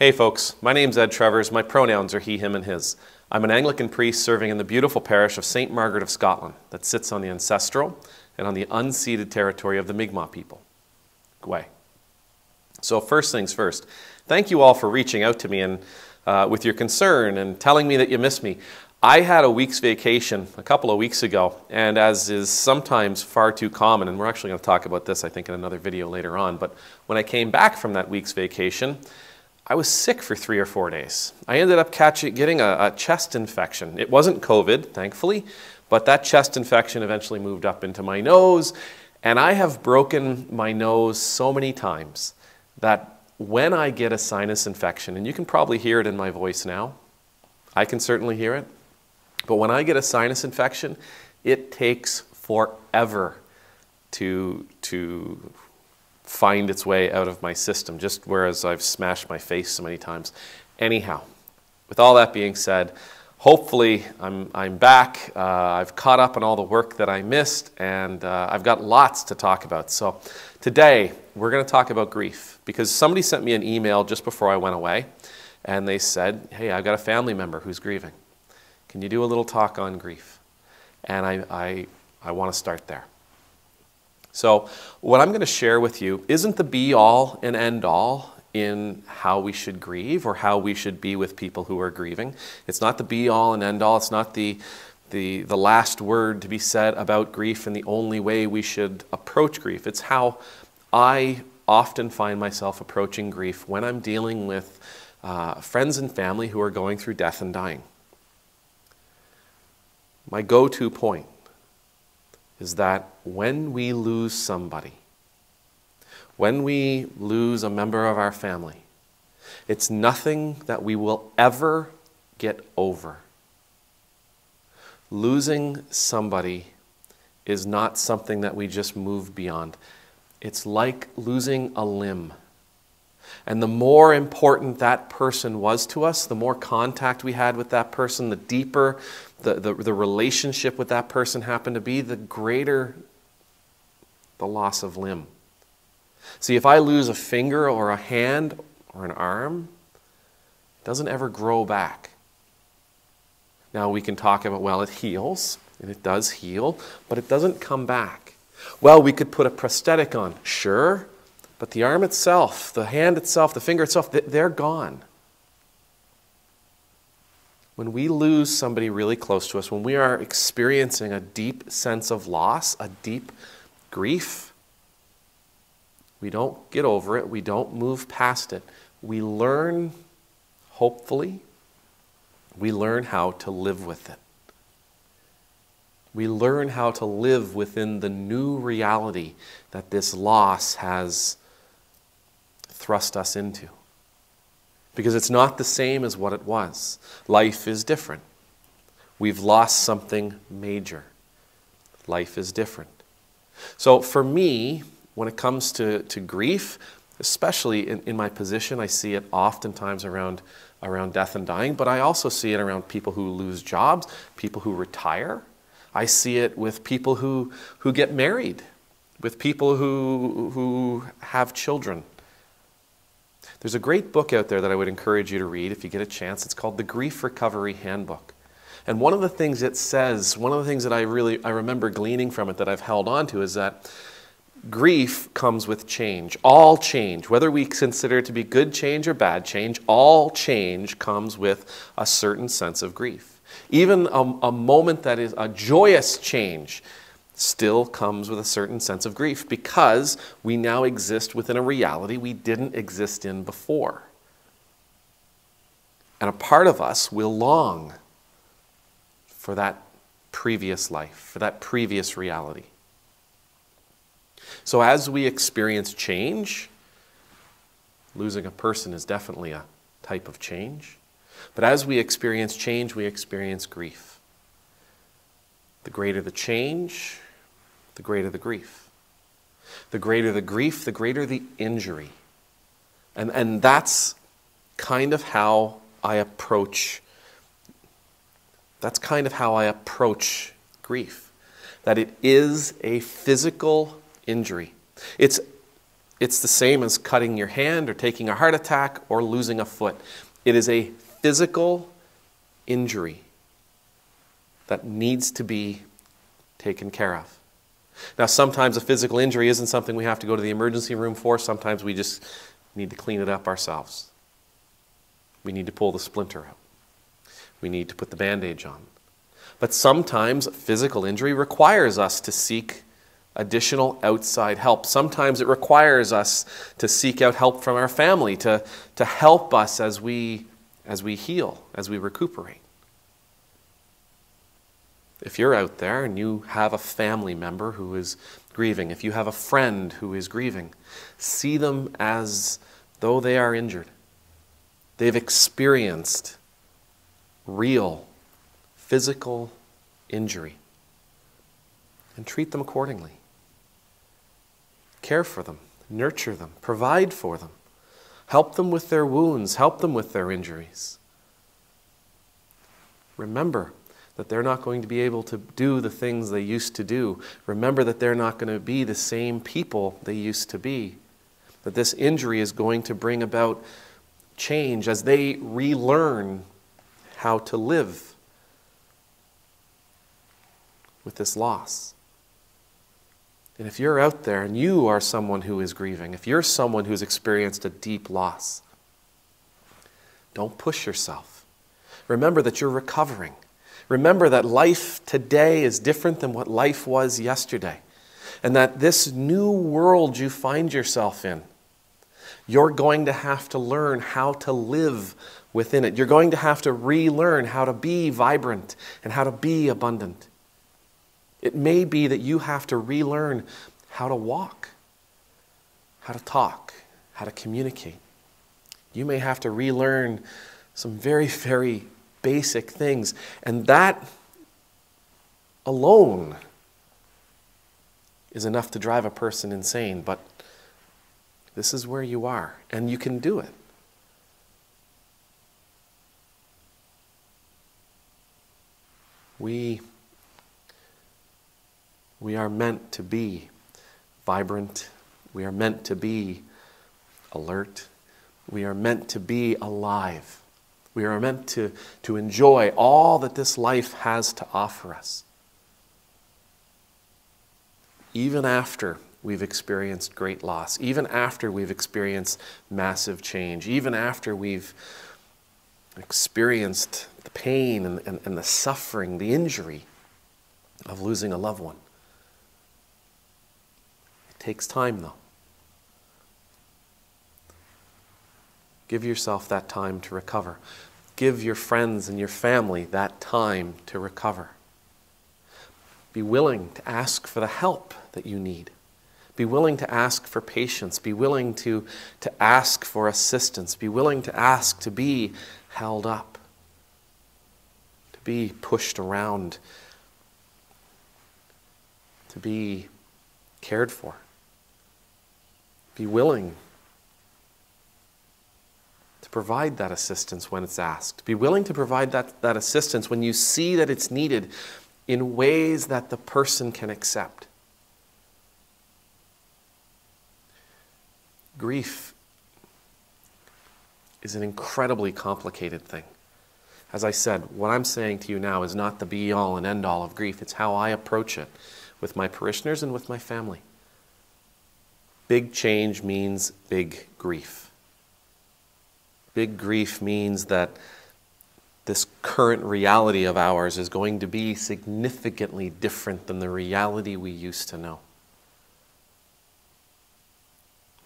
Hey folks, my name's Ed Trevors. My pronouns are he, him, and his. I'm an Anglican priest serving in the beautiful parish of St. Margaret of Scotland that sits on the ancestral and on the unceded territory of the Mi'kmaq people. Gwe. So first things first, thank you all for reaching out to me and with your concern and telling me that you miss me. I had a week's vacation a couple of weeks ago, and as is sometimes far too common, and we're actually going to talk about this I think in another video later on, but when I came back from that week's vacation, I was sick for 3 or 4 days. I ended up getting a chest infection. It wasn't COVID, thankfully, but that chest infection eventually moved up into my nose, and I have broken my nose so many times that when I get a sinus infection, and you can probably hear it in my voice now, I can certainly hear it, but when I get a sinus infection, it takes forever to find its way out of my system, just whereas I've smashed my face so many times. Anyhow, with all that being said, hopefully I'm back. I've caught up on all the work that I missed, and I've got lots to talk about. So today we're going to talk about grief, because somebody sent me an email just before I went away, and they said, hey, I've got a family member who's grieving. Can you do a little talk on grief? And I want to start there. So what I'm going to share with you isn't the be-all and end-all in how we should grieve or how we should be with people who are grieving. It's not the be-all and end-all. It's not the last word to be said about grief and the only way we should approach grief. It's how I often find myself approaching grief when I'm dealing with friends and family who are going through death and dying. My go-to point is that when we lose somebody, when we lose a member of our family, it's nothing that we will ever get over. Losing somebody is not something that we just move beyond. It's like losing a limb. And the more important that person was to us, the more contact we had with that person, the deeper the relationship with that person happened to be, the greater the loss of limb. See, if I lose a finger or a hand or an arm, it doesn't ever grow back. Now we can talk about, well, it heals, and it does heal, but it doesn't come back. Well, we could put a prosthetic on, sure, but the arm itself, the hand itself, the finger itself, they're gone. When we lose somebody really close to us, when we are experiencing a deep sense of loss, a deep grief, we don't get over it, we don't move past it. We learn, hopefully, we learn how to live with it. We learn how to live within the new reality that this loss has thrust us into. Because it's not the same as what it was. Life is different. We've lost something major. Life is different. So for me, when it comes to grief, especially in my position, I see it oftentimes around death and dying, but I also see it around people who lose jobs, people who retire. I see it with people who get married, with people who have children. There's a great book out there that I would encourage you to read if you get a chance. It's called The Grief Recovery Handbook. And one of the things it says, one of the things that I remember gleaning from it that I've held on to is that grief comes with change. All change, whether we consider it to be good change or bad change, all change comes with a certain sense of grief. Even a moment that is a joyous change still comes with a certain sense of grief, because we now exist within a reality we didn't exist in before. And a part of us will long for that previous life, for that previous reality. So as we experience change, losing a person is definitely a type of change, but as we experience change, we experience grief. The greater the change, the greater the grief. The greater the grief, the greater the injury. And that's kind of how I approach grief. That it is a physical injury. It's It's the same as cutting your hand or taking a heart attack or losing a foot. It is a physical injury that needs to be taken care of. Now, sometimes a physical injury isn't something we have to go to the emergency room for. Sometimes we just need to clean it up ourselves. We need to pull the splinter out. We need to put the bandage on. But sometimes physical injury requires us to seek additional outside help. Sometimes it requires us to seek out help from our family to help us as we heal, as we recuperate. If you're out there and you have a family member who is grieving, if you have a friend who is grieving, see them as though they are injured. They've experienced real physical injury, and treat them accordingly. Care for them, nurture them, provide for them, help them with their wounds, help them with their injuries. Remember that they're not going to be able to do the things they used to do. Remember that they're not going to be the same people they used to be. That this injury is going to bring about change as they relearn how to live with this loss. And if you're out there and you are someone who is grieving, if you're someone who's experienced a deep loss, don't push yourself. Remember that you're recovering. Remember that life today is different than what life was yesterday. And that this new world you find yourself in, you're going to have to learn how to live within it. You're going to have to relearn how to be vibrant and how to be abundant. It may be that you have to relearn how to walk, how to talk, how to communicate. You may have to relearn some very, very basic things. And that alone is enough to drive a person insane. But this is where you are, and you can do it. We are meant to be vibrant. We are meant to be alert. We are meant to be alive. We are meant to enjoy all that this life has to offer us. Even after we've experienced great loss, even after we've experienced massive change, even after we've experienced the pain and the suffering, the injury of losing a loved one. It takes time, though. Give yourself that time to recover. Give your friends and your family that time to recover. Be willing to ask for the help that you need. Be willing to ask for patience. Be willing to ask for assistance. Be willing to ask to be held up, to be pushed around, to be cared for. Be willing to provide that assistance when it's asked. Be willing to provide that assistance when you see that it's needed in ways that the person can accept. Grief is an incredibly complicated thing. As I said, what I'm saying to you now is not the be-all and end-all of grief. It's how I approach it with my parishioners and with my family. Big change means big grief. Big grief means that this current reality of ours is going to be significantly different than the reality we used to know.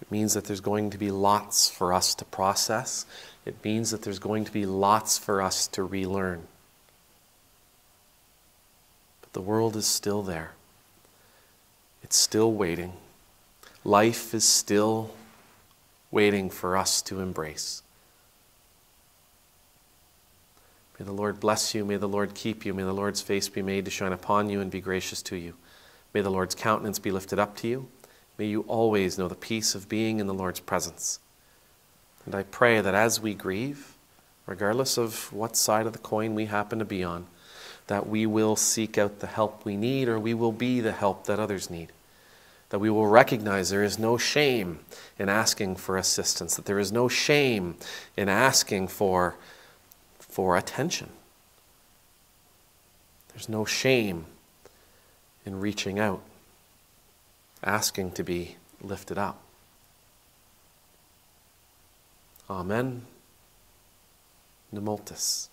It means that there's going to be lots for us to process. It means that there's going to be lots for us to relearn. But the world is still there. It's still waiting. Life is still waiting for us to embrace. May the Lord bless you. May the Lord keep you. May the Lord's face be made to shine upon you and be gracious to you. May the Lord's countenance be lifted up to you. May you always know the peace of being in the Lord's presence. And I pray that as we grieve, regardless of what side of the coin we happen to be on, that we will seek out the help we need, or we will be the help that others need. that we will recognize there is no shame in asking for assistance, that there is no shame in asking for attention. There's no shame in reaching out, asking to be lifted up. Amen. Nemultus.